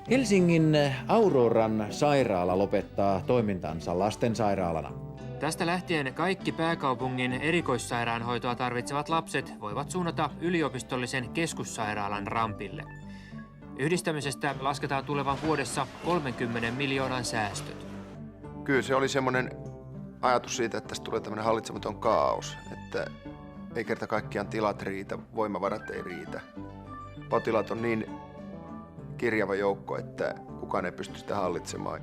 Helsingin Auroran sairaala lopettaa toimintansa lastensairaalana. Tästä lähtien kaikki pääkaupungin erikoissairaanhoitoa tarvitsevat lapset voivat suunnata yliopistollisen keskussairaalan rampille. Yhdistämisestä lasketaan tulevan vuodessa 30 miljoonan säästöt. Kyllä se oli semmoinen ajatus siitä, että tästä tulee tämmöinen hallitsematon kaaos, että ei kerta kaikkiaan tilat riitä, voimavarat ei riitä. Potilaat on niin kirjava joukko, että kukaan ei pysty sitä hallitsemaan.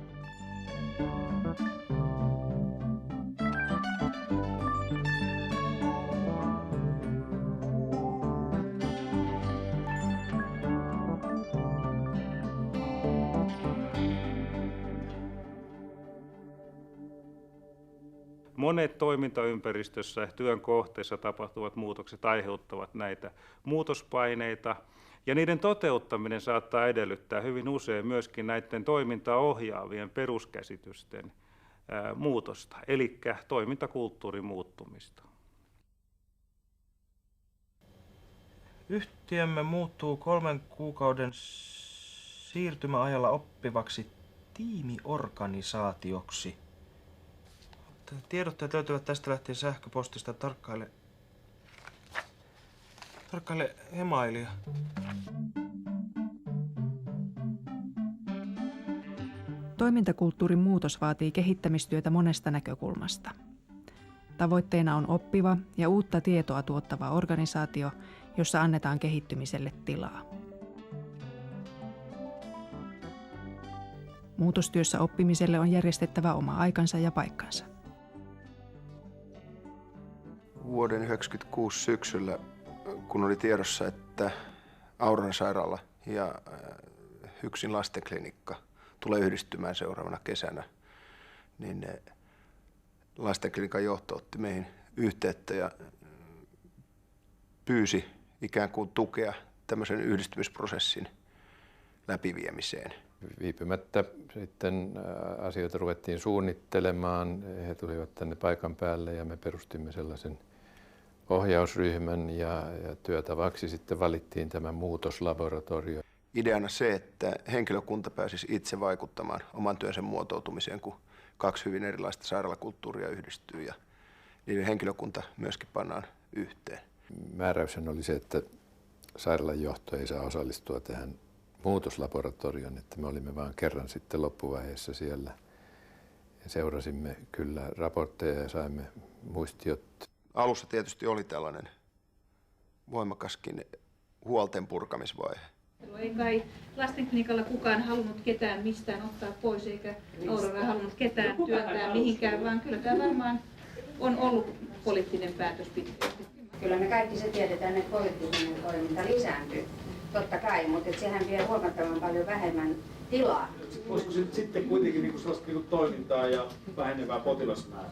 Monet toimintaympäristössä ja työn kohteessa tapahtuvat muutokset aiheuttavat näitä muutospaineita, ja niiden toteuttaminen saattaa edellyttää hyvin usein myöskin näiden toimintaa ohjaavien peruskäsitysten muutosta, eli toimintakulttuurin muuttumista. Yhtiömme muuttuu 3 kuukauden siirtymäajalla oppivaksi tiimiorganisaatioksi. Tiedotteet löytyvät tästä lähtien sähköpostista. Tarkkaile emailia. Toimintakulttuurin muutos vaatii kehittämistyötä monesta näkökulmasta. Tavoitteena on oppiva ja uutta tietoa tuottava organisaatio, jossa annetaan kehittymiselle tilaa. Muutostyössä oppimiselle on järjestettävä oma aikansa ja paikkansa. Vuoden 1996 syksyllä, kun oli tiedossa, että Auroran sairaala ja HYKSin lastenklinikka tulee yhdistymään seuraavana kesänä, niin lastenklinikan johto otti meihin yhteyttä ja pyysi ikään kuin tukea tämmöisen yhdistymisprosessin läpiviemiseen. Viipymättä sitten asioita ruvettiin suunnittelemaan. He tulivat tänne paikan päälle ja me perustimme sellaisen ohjausryhmän ja työtavaksi sitten valittiin tämä muutoslaboratorio. Ideana se, että henkilökunta pääsisi itse vaikuttamaan oman työnsä muotoutumiseen, kun 2 hyvin erilaista sairaalakulttuuria yhdistyy ja niiden henkilökunta myöskin pannaan yhteen. Määräyshän oli se, että sairaalan johto ei saa osallistua tähän muutoslaboratorioon, että me olimme vain kerran sitten loppuvaiheessa siellä ja seurasimme kyllä raportteja ja saimme muistiot. Alussa tietysti oli tällainen voimakaskin huolten purkamisvaihe. Ei kai lastenklinikalla kukaan halunnut ketään mistään ottaa pois, eikä Aurora halunnut ketään työntää mihinkään, vaan kyllä tämä varmaan on ollut poliittinen päätös pitkälti. Kyllä me kaikki se tiedetään, että poliittinen toiminta lisääntyy, totta kai, mutta sehän vie huomattavan paljon vähemmän tilaa. Olisiko se sitten kuitenkin niin sellaista toimintaa ja vähenevää potilasmäärää?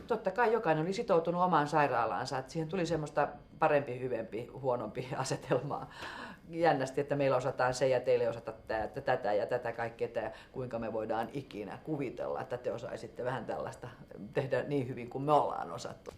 Totta kai jokainen oli sitoutunut omaan sairaalaansa, että siihen tuli semmoista parempi, hyvempi, huonompi asetelmaa. Jännästi, että meillä osataan se ja teille osata tätä ja tätä kaikkea, että kuinka me voidaan ikinä kuvitella, että te osaisitte vähän tällaista tehdä niin hyvin kuin me ollaan osattu.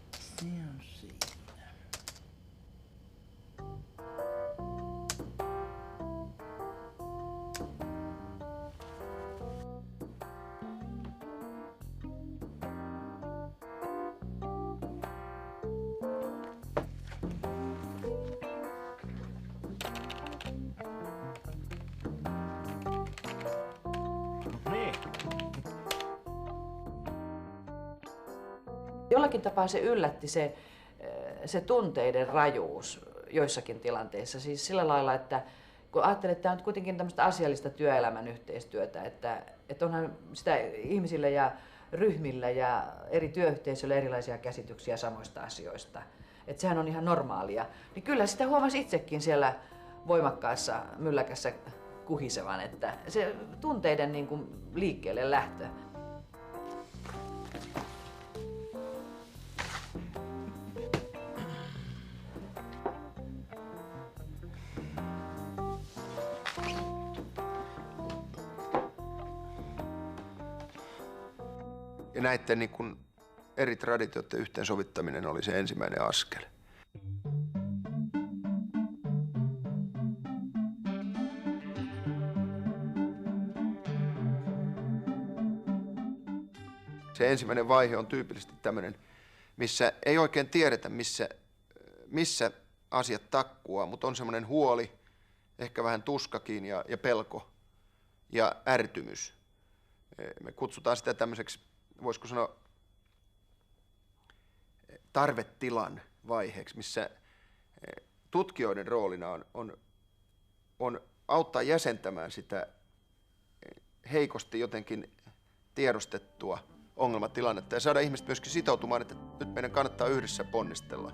Jollakin tapaa se yllätti se tunteiden rajuus joissakin tilanteissa. Siis sillä lailla, että kun ajattelee, että tämä on kuitenkin tämmöistä asiallista työelämän yhteistyötä, että onhan sitä ihmisillä ja ryhmillä ja eri työyhteisöillä erilaisia käsityksiä samoista asioista. Että sehän on ihan normaalia. Niin kyllä sitä huomasi itsekin siellä voimakkaassa mylläkässä kuhisevan, että se tunteiden niin kuin liikkeelle lähtö. Ja näiden niin kuin eri traditioiden yhteensovittaminen oli se ensimmäinen askel. Se ensimmäinen vaihe on tyypillisesti tämmöinen, missä ei oikein tiedetä, missä asiat takkuaa, mutta on semmoinen huoli, ehkä vähän tuskakin ja pelko ja ärtymys. Me kutsutaan sitä tämmöiseksi, voisiko sanoa, tarvetilan vaiheeksi, missä tutkijoiden roolina on auttaa jäsentämään sitä heikosti jotenkin tiedostettua ongelmatilannetta ja saada ihmiset myöskin sitoutumaan, että nyt meidän kannattaa yhdessä ponnistella.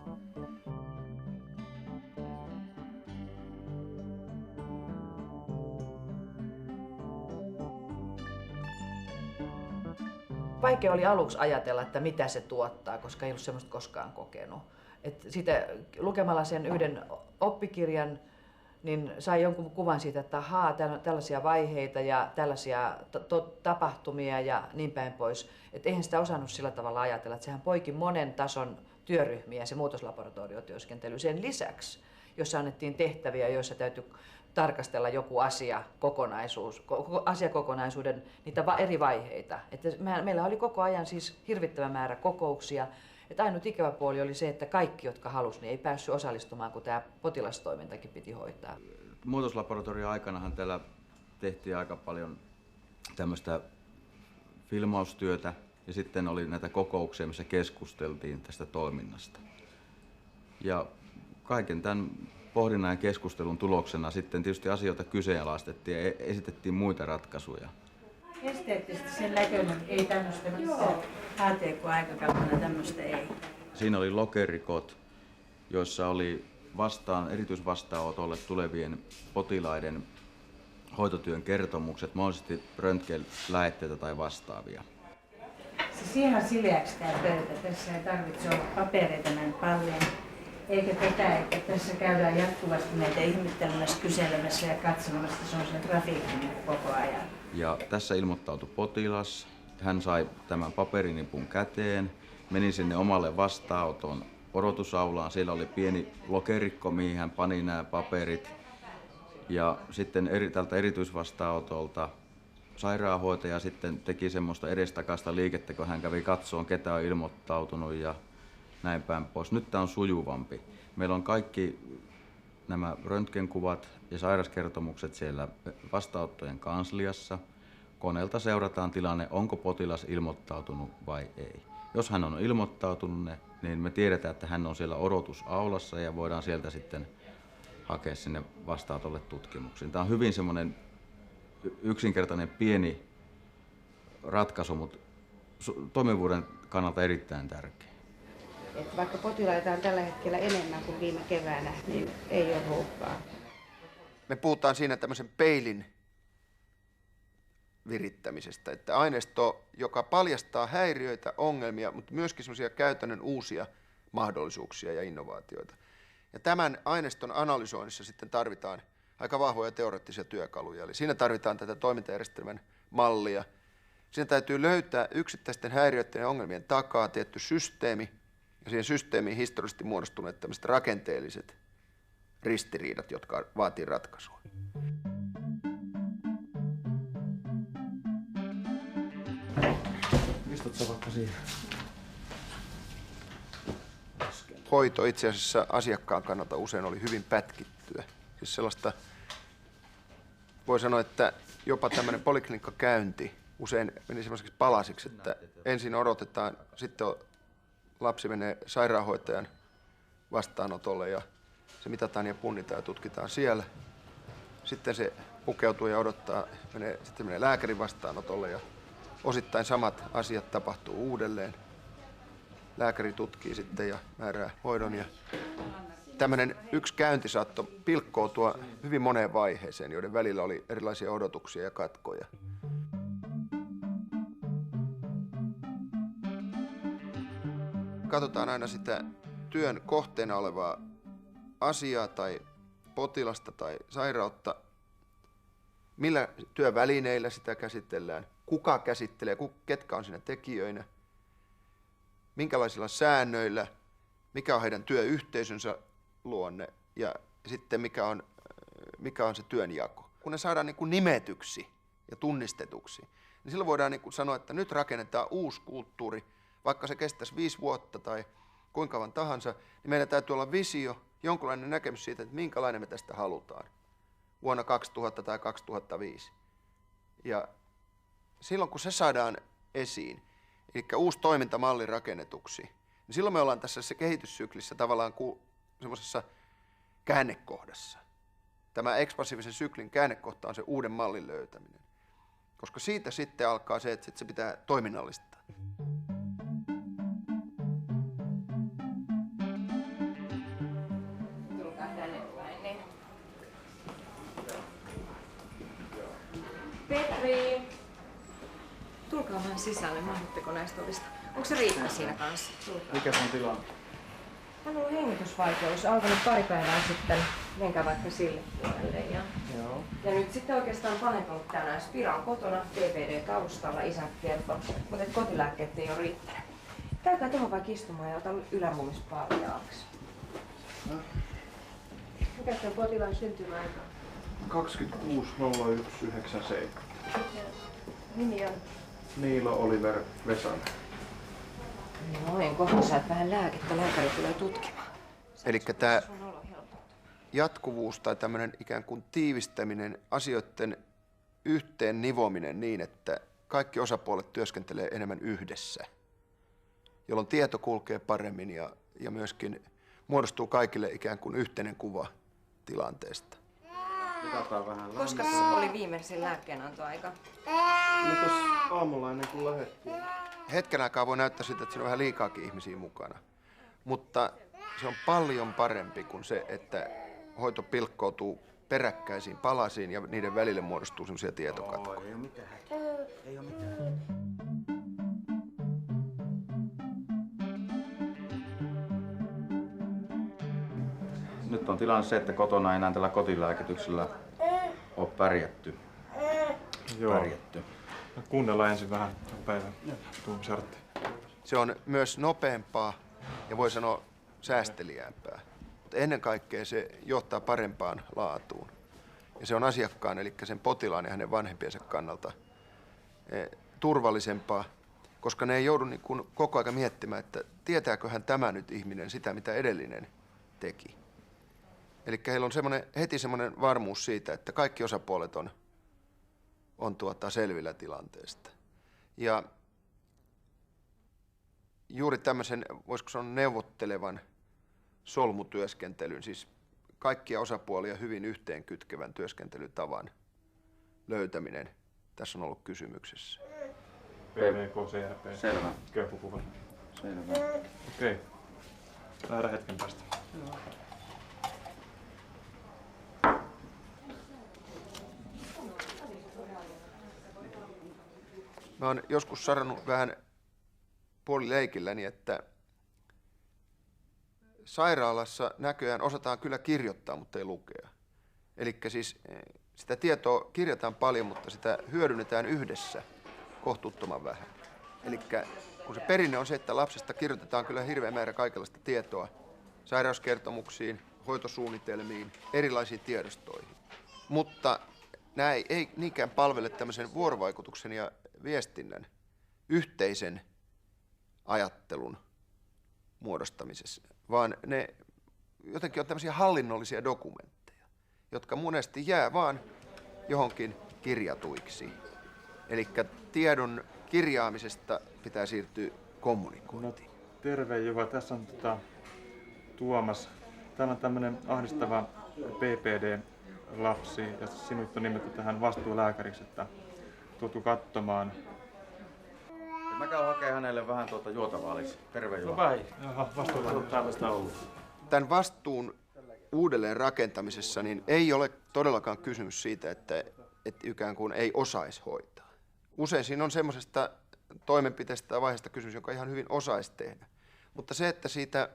Vaikea oli aluksi ajatella, että mitä se tuottaa, koska ei ollut semmoista koskaan kokenut. Et siitä, lukemalla sen yhden oppikirjan, niin sai jonkun kuvan siitä, että ahaa, tällaisia vaiheita ja tällaisia tapahtumia ja niin päin pois. Et eihän sitä osannut sillä tavalla ajatella, että sehän poiki monen tason työryhmiä se muutoslaboratoriotyöskentely sen lisäksi, jossa annettiin tehtäviä, joissa täytyy tarkastella joku asiakokonaisuuden niitä eri vaiheita. Että meillä oli koko ajan siis hirvittävä määrä kokouksia. Että ainut ikävä puoli oli se, että kaikki, jotka halusi, niin ei päässyt osallistumaan, kun tämä potilastoimintakin piti hoitaa. Muutoslaboratorion aikanahan täällä tehtiin aika paljon tämmöistä filmaustyötä ja sitten oli näitä kokouksia, missä keskusteltiin tästä toiminnasta. Ja kaiken tämän pohdinnan ja keskustelun tuloksena sitten tietysti asioita kyseenalaistettiin ja esitettiin muita ratkaisuja. Esteettisesti sen näköinen ei tämmöistä ATK-aikakautena tämmöistä ei. Siinä oli lokerikot, joissa oli erityisvastaanotolle tulevien potilaiden hoitotyön kertomukset, mahdollisesti röntgenlähetteitä tai vastaavia. Siis ihan sileäksi tämä pöytä. Tässä ei tarvitse olla papereita näin paljon. Eikä tätä, että tässä käydään jatkuvasti meitä ihmettelemässä, kyselemässä ja katsomassa. Se on se grafiikki koko ajan. Ja tässä ilmoittautui potilas. Hän sai tämän paperinipun käteen, meni sinne omalle vastaanoton odotusaulaan. Siellä oli pieni lokerikko, mihin hän pani nämä paperit. Ja sitten tältä erityisvastaanotolta sairaanhoitaja sitten teki semmoista edestakaista liikettä, kun hän kävi katsomaan, ketä on ilmoittautunut ja näin päin pois. Nyt tämä on sujuvampi. Meillä on kaikki nämä röntgenkuvat ja sairaskertomukset siellä vastaanottojen kansliassa. Koneelta seurataan tilanne, onko potilas ilmoittautunut vai ei. Jos hän on ilmoittautunut, niin me tiedetään, että hän on siellä odotusaulassa ja voidaan sieltä sitten hakea sinne vastaanotolle tutkimuksiin. Tämä on hyvin semmoinen yksinkertainen pieni ratkaisu, mutta toimivuuden kannalta erittäin tärkeä. Että vaikka potilaita on tällä hetkellä enemmän kuin viime keväänä, niin ei ole ruuhkaa. Me puhutaan siinä tämmöisen peilin virittämisestä, että aineisto, joka paljastaa häiriöitä, ongelmia, mutta myöskin semmoisia käytännön uusia mahdollisuuksia ja innovaatioita. Ja tämän aineiston analysoinnissa sitten tarvitaan aika vahvoja teoreettisia työkaluja. Eli siinä tarvitaan tätä toimintajärjestelmän mallia. Siinä täytyy löytää yksittäisten häiriöiden ja ongelmien takaa tietty systeemi, ja siihen systeemiin historiallisesti muodostuneet tämmöiset rakenteelliset ristiriidat, jotka vaatii ratkaisua. Istut sä vaikka siihen? Hoito itse asiassa asiakkaan kannalta usein oli hyvin pätkittyä. Siis sellaista, voi sanoa, että jopa tämmöinen poliklinikkakäynti usein meni semmoiseksi palasiksi, että ensin odotetaan, sitten lapsi menee sairaanhoitajan vastaanotolle ja se mitataan ja punnitaan ja tutkitaan siellä. Sitten se pukeutuu ja odottaa, sitten menee lääkärin vastaanotolle ja osittain samat asiat tapahtuu uudelleen. Lääkäri tutkii sitten ja määrää hoidon. Ja tämmöinen yksi käynti saattoi pilkkoutua hyvin moneen vaiheeseen, joiden välillä oli erilaisia odotuksia ja katkoja. Katsotaan aina sitä työn kohteena olevaa asiaa tai potilasta tai sairautta, millä työvälineillä sitä käsitellään, kuka käsittelee, ketkä on siinä tekijöinä. minkälaisilla säännöillä, mikä on heidän työyhteisönsä luonne ja sitten mikä on se työnjako. Kun ne saadaan niin kuin nimetyksi ja tunnistetuksi, niin silloin voidaan niin kuin sanoa, että nyt rakennetaan uusi kulttuuri, vaikka se kestäisi 5 vuotta tai kuinka kauan tahansa, niin meidän täytyy olla visio, jonkinlainen näkemys siitä, että minkälainen me tästä halutaan vuonna 2000 tai 2005. Ja silloin kun se saadaan esiin, eli uusi toimintamalli rakennetuksi, niin silloin me ollaan tässä kehityssyklissä tavallaan semmoisessa käännekohdassa. Tämä ekspansiivisen syklin käännekohta on se uuden mallin löytäminen. Koska siitä sitten alkaa se, että se pitää toiminnallistaa. Tulkaa tänne päin, niin. Petri! Tulkaa vähän sisälle, mahdutteko näistä ovista? Onko se Riikka siinä kanssa? Mikä se on tilanne? Hän on ollut hengitysvaikeus, alkanut pari päivää sitten. Menkää vaikka sille puolelle. Joo. Ja nyt sitten oikeastaan pahentunut tänään. Spira on kotona, TPD taustalla, isä kertoo, mutta kotilääkkeet ei ole riittänyt. Käykää tuohon vaikka istumaan ja ota yläruumispaalijaaksi. Mikä on potilaan syntymäaika? 26.01.97. Nimi on? Niilo Oliver Vesanen. No, enkohan saat vähän lääkettä, lääkäri tulee tutkimaan. Eli tämä jatkuvuus tai tämmöinen ikään kuin tiivistäminen, asioiden yhteen nivominen niin, että kaikki osapuolet työskentelee enemmän yhdessä, jolloin tieto kulkee paremmin ja myöskin muodostuu kaikille ikään kuin yhteinen kuva tilanteesta. Koska oli viimeisen lääkkeenantoaika? No tuossa aamulla ennen kuin lähdettiin. Hetken aikaa voi näyttää siltä, että siinä on vähän liikaakin ihmisiä mukana, mutta se on paljon parempi kuin se, että hoito pilkkoutuu peräkkäisiin palasiin ja niiden välille muodostuu semmoisia tietokatkoja. Ei ole mitään. Ei ole mitään. Nyt on tilanne se, että kotona ei enää tällä kotilääkityksellä ole pärjätty. Joo. Kuunnellaan ensin vähän päivän tuumisarttia. Se on myös nopeampaa ja voi sanoa säästeliäämpää. Mutta ennen kaikkea se johtaa parempaan laatuun. Ja se on asiakkaan, eli sen potilaan ja hänen vanhempiensa kannalta turvallisempaa, koska ne ei joudu niin kuin koko ajan miettimään, että tietääköhän tämä nyt ihminen sitä, mitä edellinen teki. Eli heillä on heti semmoinen varmuus siitä, että kaikki osapuolet on selvillä tilanteesta. Ja juuri tämmöisen, voisiko sanoa neuvottelevan solmutyöskentelyn, siis kaikkia osapuolia hyvin yhteenkytkevän työskentelytavan löytäminen tässä on ollut kysymyksessä. PVK, CRP. Selvä. Köyhkukuva. Selvä. Okei. Lähdään hetken päästä. Mä oon joskus sanonut vähän puolileikilläni, että sairaalassa näköjään osataan kyllä kirjoittaa, mutta ei lukea. Eli siis sitä tietoa kirjataan paljon, mutta sitä hyödynnetään yhdessä kohtuuttoman vähän. Eli kun se perinne on se, että lapsesta kirjoitetaan kyllä hirveä määrä kaikenlaista tietoa sairauskertomuksiin, hoitosuunnitelmiin, erilaisiin tiedostoihin. Mutta nämä ei niinkään palvele tämmöisen vuorovaikutuksen ja viestinnän yhteisen ajattelun muodostamisessa, vaan ne jotenkin on tämmöisiä hallinnollisia dokumentteja, jotka monesti jää vaan johonkin kirjatuiksi. Eli tiedon kirjaamisesta pitää siirtyä kommunikointiin. No, terve Juha, tässä on Tuomas. Täällä on tämmöinen ahdistava PPD-lapsi ja sinut on nimetty tähän vastuulääkäriksi, että tuutko katsomaan. Mä käyn hakemaan hänelle vähän juotavaa, Aleksi. Terve Juha. No vai, vastuulääkäristä ollut. Tämän vastuun uudelleen rakentamisessa niin ei ole todellakaan kysymys siitä, että ikään kuin ei osaisi hoitaa. Usein siinä on semmoisesta toimenpiteestä tai vaiheesta kysymys, joka ihan hyvin osaisi tehdä. Mutta se, että siitä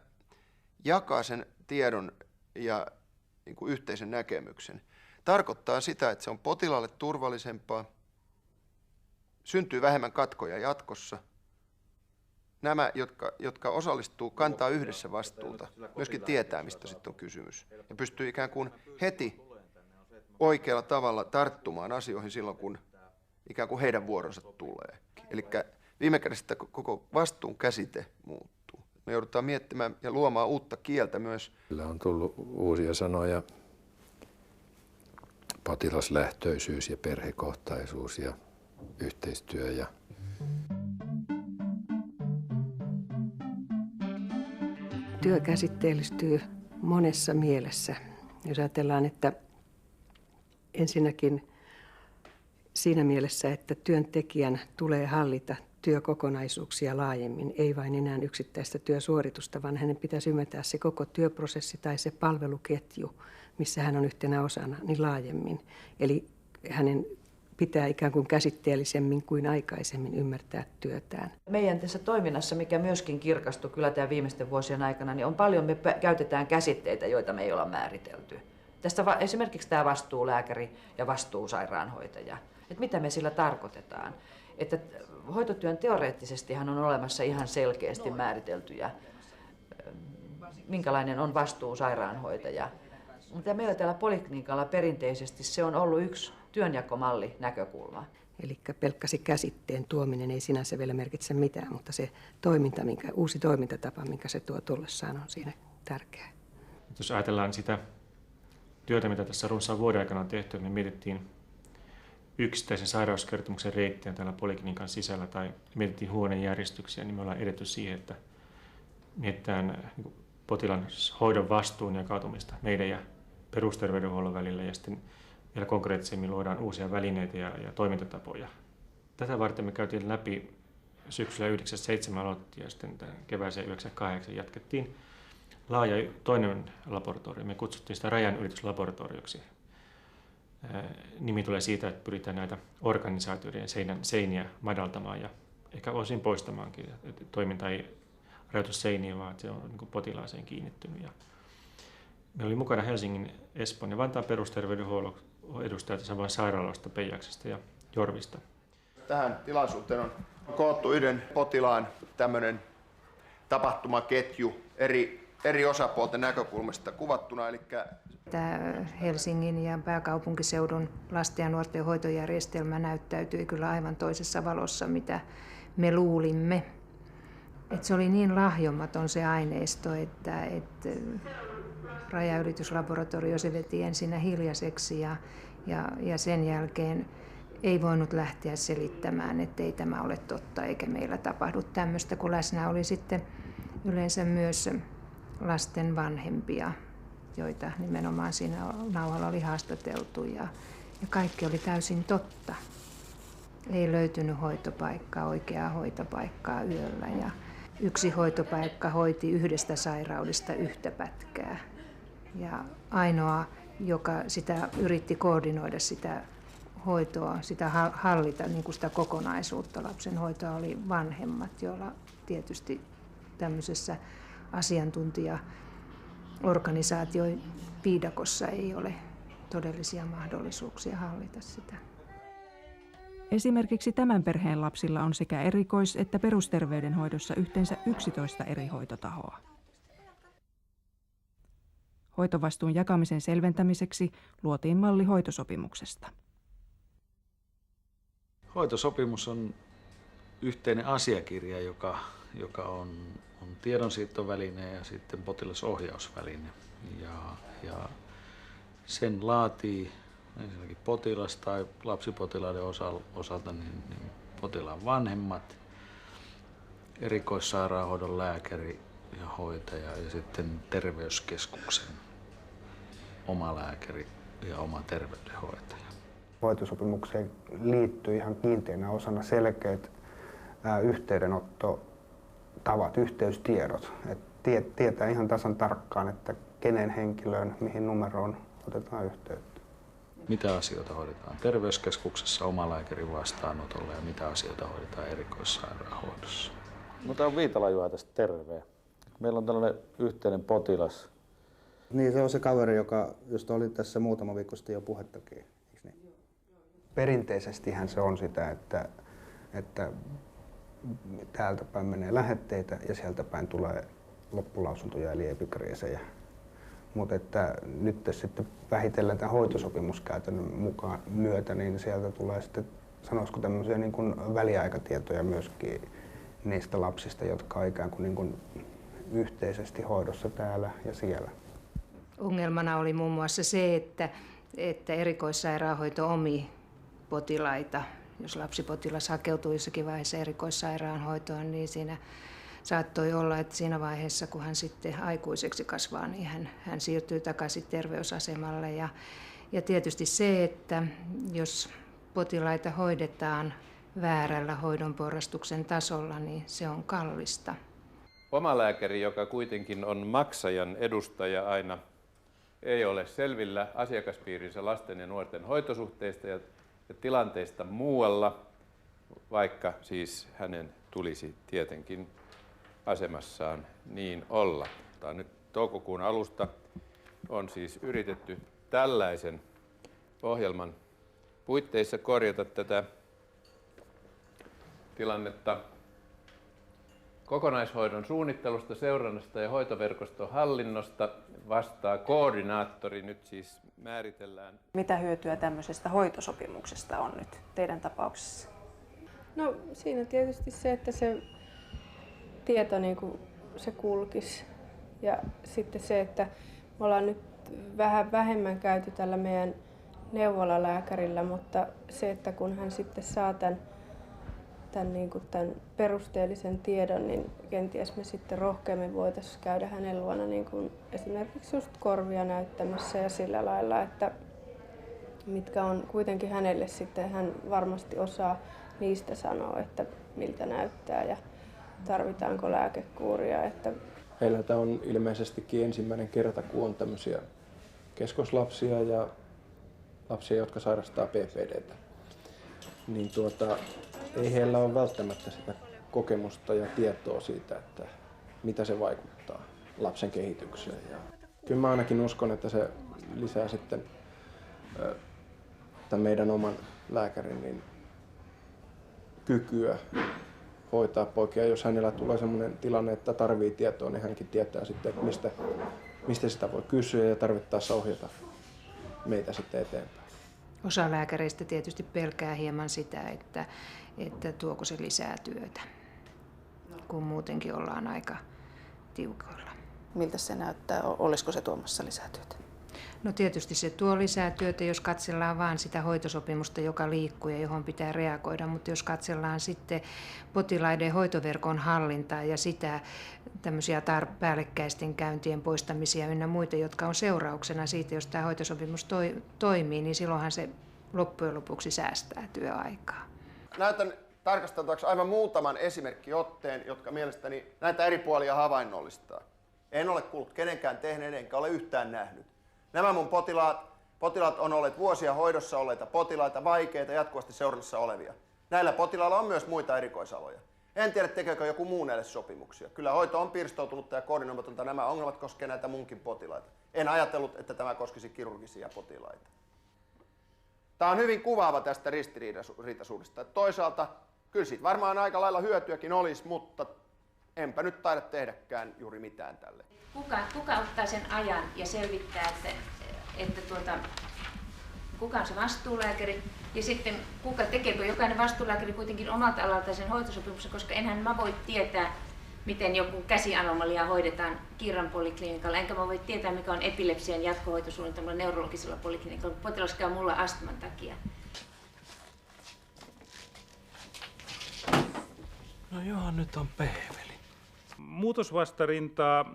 jakaa sen tiedon ja niin kuin yhteisen näkemyksen, tarkoittaa sitä, että se on potilaalle turvallisempaa, syntyy vähemmän katkoja jatkossa, nämä, jotka osallistuu, kantaa yhdessä vastuuta, myöskin tietää, mistä sitten on kysymys. Ja pystyy ikään kuin heti oikealla tavalla tarttumaan asioihin silloin, kun ikään kuin heidän vuoronsa tulee. Eli viime kädessä koko vastuun käsite muuttuu. Me joudutaan miettimään ja luomaan uutta kieltä myös. Sillä on tullut uusia sanoja, potilaslähtöisyys ja perhekohtaisuus ja yhteistyö. Ja työ käsitteellistyy monessa mielessä. Jos ajatellaan, että ensinnäkin siinä mielessä, että työntekijän tulee hallita työkokonaisuuksia laajemmin, ei vain enää yksittäistä työsuoritusta, vaan hänen pitäisi ymmärtää se koko työprosessi tai se palveluketju, missä hän on yhtenä osana, niin laajemmin. Eli hänen pitää ikään kuin käsitteellisemmin kuin aikaisemmin ymmärtää työtään. Meidän tässä toiminnassa, mikä myöskin kirkastui kyllä tämän viimeisten vuosien aikana, niin on paljon, me käytetään käsitteitä, joita me ei olla määritelty. Tästä esimerkiksi tämä vastuulääkäri ja vastuusairaanhoitaja. Että mitä me sillä tarkoitetaan? Että hoitotyön teoreettisestihan on olemassa ihan selkeästi määriteltyjä, minkälainen on vastuusairaanhoitaja. Mutta meillä täällä poliklinikalla perinteisesti se on ollut yksi työnjakomalli näkökulma. Eli pelkkäsi käsitteen tuominen ei sinänsä vielä merkitse mitään, mutta se toiminta, uusi toimintatapa, minkä se tuo tullessaan, on siinä tärkeää. Jos ajatellaan sitä työtä, mitä tässä runsaan vuoden aikana on tehty, me mietittiin yksittäisen sairauskertomuksen reittiä täällä poliklinikan sisällä tai mietittiin huonejärjestyksiä, niin me ollaan edetty siihen, että mietitään potilaan hoidon vastuun jakautumista meidän ja perusterveydenhuollon välillä ja sitten vielä konkreettisemmin luodaan uusia välineitä ja toimintatapoja. Tätä varten me käytiin läpi syksyllä 97 aloitettiin ja sitten kevääseen 98 jatkettiin laaja toinen laboratorio. Me kutsuttiin sitä rajanylityslaboratorioksi. Nimi tulee siitä, että pyritään näitä organisaatioiden seiniä madaltamaan ja ehkä osin poistamaankin. Että toiminta ei rajoitu seiniin, vaan se on niin potilaaseen kiinnittynyt. Meillä oli mukana Helsingin, Espoon ja Vantaan perusterveydenhuollon edustajat samoin sairaaloista, Peijaksesta ja Jorvista. Tähän tilaisuuteen on koottu yhden potilaan tämmöinen tapahtumaketju eri osapuolten näkökulmasta kuvattuna. Tämä Helsingin ja pääkaupunkiseudun lasten ja nuorten hoitojärjestelmä näyttäytyi kyllä aivan toisessa valossa, mitä me luulimme. Että se oli niin lahjomaton se aineisto, että rajanylityslaboratorio se veti ensin hiljaiseksi ja sen jälkeen ei voinut lähteä selittämään, että ei tämä ole totta eikä meillä tapahdu tämmöistä, kun läsnä oli sitten yleensä myös lasten vanhempia, joita nimenomaan siinä nauhalla oli haastateltu ja kaikki oli täysin totta. Ei löytynyt hoitopaikkaa, oikeaa hoitopaikkaa yöllä ja yksi hoitopaikka hoiti yhdestä sairaudesta yhtä pätkää. Ja ainoa, joka sitä yritti koordinoida sitä hoitoa, sitä hallita, niin kuin sitä kokonaisuutta lapsen hoitoa, oli vanhemmat, joilla tietysti tämmöisessä asiantuntijaorganisaatiopiidakossa ei ole todellisia mahdollisuuksia hallita sitä. Esimerkiksi tämän perheen lapsilla on sekä erikois- että perusterveydenhoidossa yhteensä 11 eri hoitotahoa. Hoitovastuun jakamisen selventämiseksi luotiin malli hoitosopimuksesta. Hoitosopimus on yhteinen asiakirja, joka on tiedonsiirtoväline ja sitten potilasohjausväline. Ja sen laatii ensinnäkin potilas tai lapsipotilaiden osalta niin potilaan vanhemmat, erikoissairaanhoidon lääkäri ja hoitaja ja sitten terveyskeskuksen oma lääkäri ja oma terveydenhoitaja. Hoitosopimukseen liittyy ihan kiinteänä osana selkeät yhteydenottotavat, yhteystiedot. Tietää ihan tasan tarkkaan, että kenen henkilöön, mihin numeroon otetaan yhteyttä. Mitä asioita hoidetaan terveyskeskuksessa omalääkärin vastaanotolla ja mitä asioita hoidetaan erikoissairaanhoidossa. No, tämä on Viitala-Juha tästä terve. Meillä on tällainen yhteinen potilas. Niin, se on se kaveri, josta oli tässä muutama viikko sitten jo puhettakin. Perinteisestihän se on sitä, että täältä päin menee lähetteitä ja sieltä päin tulee loppulausuntoja eli epikriisejä. Mutta että nyt sitten vähitellen tämän hoitosopimuskäytännön mukaan myötä, niin sieltä tulee sitten, sanoisiko tämmöisiä niin kuin väliaikatietoja myöskin niistä lapsista, jotka on ikään kuin yhteisesti hoidossa täällä ja siellä. Ongelmana oli muun muassa se, että erikoissairaanhoito omi potilaita. Jos lapsipotilas hakeutuu jossakin vaiheessa erikoissairaanhoitoon, niin siinä saattoi olla, että siinä vaiheessa, kun hän sitten aikuiseksi kasvaa, niin hän siirtyy takaisin terveysasemalle. Ja tietysti se, että jos potilaita hoidetaan väärällä hoidon porrastuksen tasolla, niin se on kallista. Omalääkäri, joka kuitenkin on maksajan edustaja aina, ei ole selvillä asiakaspiirinsä lasten ja nuorten hoitosuhteista ja tilanteista muualla, vaikka siis hänen tulisi tietenkin asemassaan niin olla. Nyt toukokuun alusta on siis yritetty tällaisen ohjelman puitteissa korjata tätä tilannetta. Kokonaishoidon suunnittelusta, seurannasta ja hoitoverkoston hallinnosta vastaa koordinaattori. Nyt siis määritellään. Mitä hyötyä tämmöisestä hoitosopimuksesta on nyt teidän tapauksessa? No siinä tietysti se, että se tieto niin kuin se kulkisi. Ja sitten se, että me ollaan nyt vähän vähemmän käyty tällä meidän neuvolalääkärillä, mutta se, että kun hän sitten saa tämän perusteellisen tiedon, niin kenties me sitten rohkeammin voitaisiin käydä hänen luona niin kuin esimerkiksi just korvia näyttämässä ja sillä lailla, että mitkä on kuitenkin hänelle sitten, hän varmasti osaa niistä sanoa, että miltä näyttää ja tarvitaanko lääkekuuria. Että heillä tämä on ilmeisestikin ensimmäinen kerta, kun on tämmöisiä keskoslapsia ja lapsia, jotka sairastaa PPD:tä. Niin ei heillä ole välttämättä sitä kokemusta ja tietoa siitä, että mitä se vaikuttaa lapsen kehitykseen. Ja kyllä mä ainakin uskon, että se lisää sitten tämän meidän oman lääkärin kykyä hoitaa poikia. Jos hänellä tulee sellainen tilanne, että tarvii tietoa, niin hänkin tietää sitten, että mistä sitä voi kysyä ja tarvittaessa ohjata meitä sitten eteenpäin. Osa lääkäreistä tietysti pelkää hieman sitä, että tuoko se lisää työtä, kun muutenkin ollaan aika tiukoilla. Miltä se näyttää? Olisiko se tuomassa lisää työtä? No tietysti se tuo lisää työtä, jos katsellaan vain sitä hoitosopimusta, joka liikkuu ja johon pitää reagoida, mutta jos katsellaan sitten potilaiden hoitoverkon hallintaa ja sitä tämmöisiä päällekkäisten käyntien poistamisia ynnä muita, jotka on seurauksena siitä, jos tämä hoitosopimus toimii, niin silloinhan se loppujen lopuksi säästää työaikaa. Näytän tarkasteltavaksi aivan muutaman esimerkkiotteen, jotka mielestäni näitä eri puolia havainnollistaa. En ole kuullut kenenkään tehneen, enkä ole yhtään nähnyt. Nämä mun potilaat on olleet vuosia hoidossa olleita potilaita, vaikeita, jatkuvasti seurannassa olevia. Näillä potilailla on myös muita erikoisaloja. En tiedä, tekeekö joku muu näille sopimuksia. Kyllä hoito on pirstoutunutta ja koordinoimatonta. Nämä ongelmat koskevat näitä munkin potilaita. En ajatellut, että tämä koskisi kirurgisia potilaita. Tämä on hyvin kuvaava tästä ristiriitaisuudesta. Toisaalta kyllä siitä varmaan aika lailla hyötyäkin olisi, mutta enpä nyt taida tehdäkään juuri mitään tälle. Kuka ottaa sen ajan ja selvittää, kuka on se vastuulääkäri ja sitten tekeekö jokainen vastuulääkäri kuitenkin omalta alalta sen hoitosopimuksen, koska enhän mä voi tietää, miten joku käsianomalia hoidetaan Kirran poliklinikalla, enkä mä voi tietää, mikä on epilepsian jatkohoitosuunnitelmalla neurologisella poliklinikalla, kun potilas käy mulla astman takia. No joo, nyt on peeveli. Muutosvastarintaa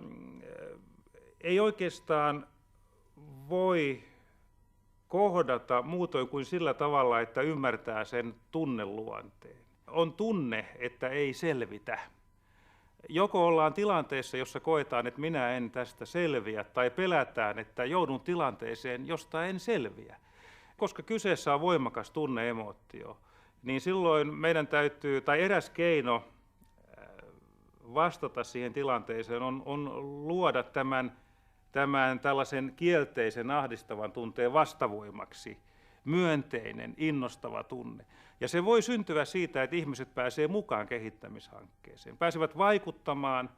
ei oikeastaan voi kohdata muutoin kuin sillä tavalla, että ymmärtää sen tunneluonteen. On tunne, että ei selvitä. Joko ollaan tilanteessa, jossa koetaan, että minä en tästä selviä, tai pelätään, että joudun tilanteeseen, josta en selviä. Koska kyseessä on voimakas tunne-emootio, niin silloin meidän täytyy, tai eräs keino vastata siihen tilanteeseen on luoda tämän tällaisen kielteisen ahdistavan tunteen vastavoimaksi myönteinen, innostava tunne. Ja se voi syntyä siitä, että ihmiset pääsee mukaan kehittämishankkeeseen, pääsevät vaikuttamaan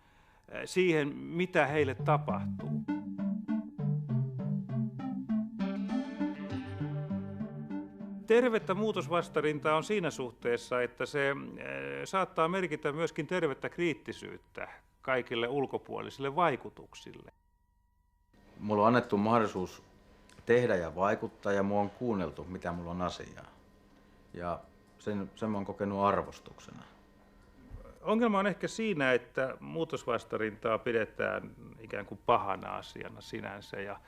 siihen, mitä heille tapahtuu. Tervettä muutosvastarintaa on siinä suhteessa, että se saattaa merkitä myöskin tervettä kriittisyyttä kaikille ulkopuolisille vaikutuksille. Mulla on annettu mahdollisuus tehdä ja vaikuttaa ja mua on kuunneltu, mitä mulla on asiaa. Ja sen mä oon kokenut arvostuksena. Ongelma on ehkä siinä, että muutosvastarintaa pidetään ikään kuin pahana asiana sinänsä. Ja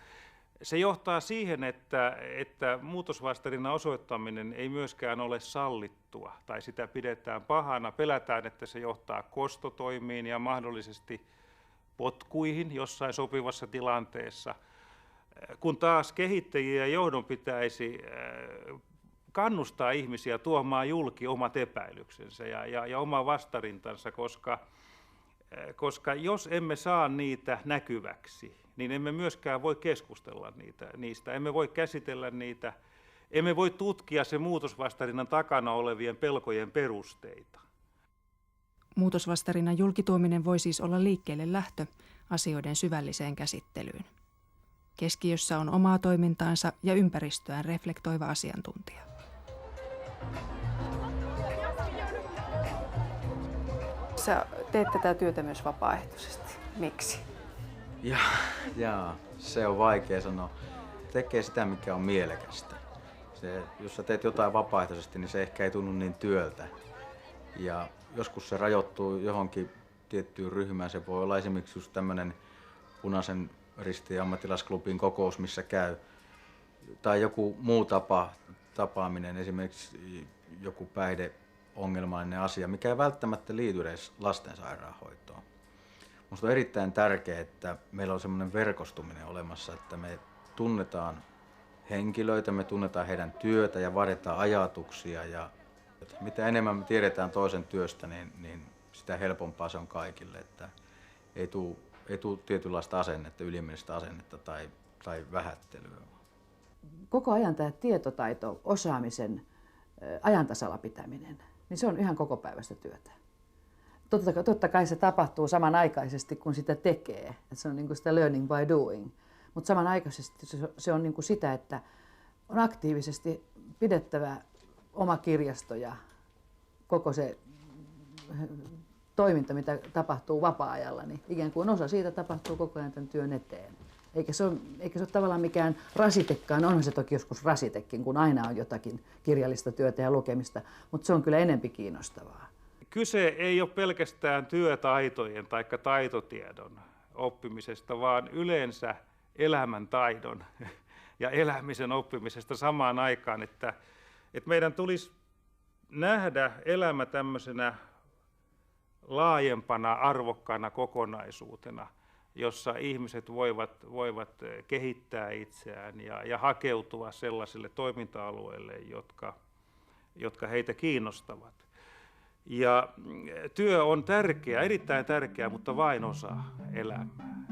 se johtaa siihen, että muutosvastarinnan osoittaminen ei myöskään ole sallittua tai sitä pidetään pahana. Pelätään, että se johtaa kostotoimiin ja mahdollisesti potkuihin jossain sopivassa tilanteessa, kun taas kehittäjiä ja johdon pitäisi kannustaa ihmisiä tuomaan julki omat epäilyksensä ja oma vastarintansa, koska jos emme saa niitä näkyväksi, niin emme myöskään voi keskustella niistä, emme voi käsitellä niitä, emme voi tutkia sen muutosvastarinnan takana olevien pelkojen perusteita. Muutosvastarinnan julkituominen voi siis olla liikkeelle lähtö asioiden syvälliseen käsittelyyn. Keskiössä on omaa toimintaansa ja ympäristöään reflektoiva asiantuntija. Sä teet tätä työtä myös vapaaehtoisesti. Miksi? Jaa, se on vaikea sanoa. Tekee sitä, mikä on mielekästä. Jos sä teet jotain vapaaehtoisesti, niin se ehkä ei tunnu niin työltä. Ja joskus se rajoittuu johonkin tiettyyn ryhmään. Se voi olla esimerkiksi just tämmöinen Punaisen Ristin ammattilaisklubin kokous, missä käy. Tai joku muu tapaaminen, esimerkiksi joku päihdeongelmainen asia, mikä ei välttämättä liity edes lastensairaanhoitoon. Minusta on erittäin tärkeää, että meillä on semmoinen verkostuminen olemassa, että me tunnetaan henkilöitä, me tunnetaan heidän työtä ja vaihdetaan ajatuksia. Ja mitä enemmän me tiedetään toisen työstä, niin sitä helpompaa se on kaikille. Että ei tule tietynlaista asennetta, ylimielistä asennetta tai vähättelyä. Koko ajan tämä tietotaito, osaamisen ajantasalla pitäminen, niin se on ihan kokopäiväistä työtä. Totta kai se tapahtuu samanaikaisesti, kun sitä tekee. Että se on niin kuin sitä learning by doing. Mutta samanaikaisesti se on niin kuin sitä, että on aktiivisesti pidettävä oma kirjasto ja koko se toiminta, mitä tapahtuu vapaa-ajalla, niin ikään kuin osa siitä tapahtuu koko ajan tämän työn eteen. Eikä se ole tavallaan mikään rasitekaan, onhan se toki joskus rasitekin, kun aina on jotakin kirjallista työtä ja lukemista, mutta se on kyllä enempi kiinnostavaa. Kyse ei ole pelkästään työtaitojen tai taitotiedon oppimisesta, vaan yleensä elämäntaidon ja elämisen oppimisesta samaan aikaan, että meidän tulisi nähdä elämä tämmöisenä laajempana, arvokkaana kokonaisuutena, jossa ihmiset voivat kehittää itseään ja hakeutua sellaisille toiminta-alueille, jotka heitä kiinnostavat. Ja työ on tärkeä, erittäin tärkeä, mutta vain osa elämää.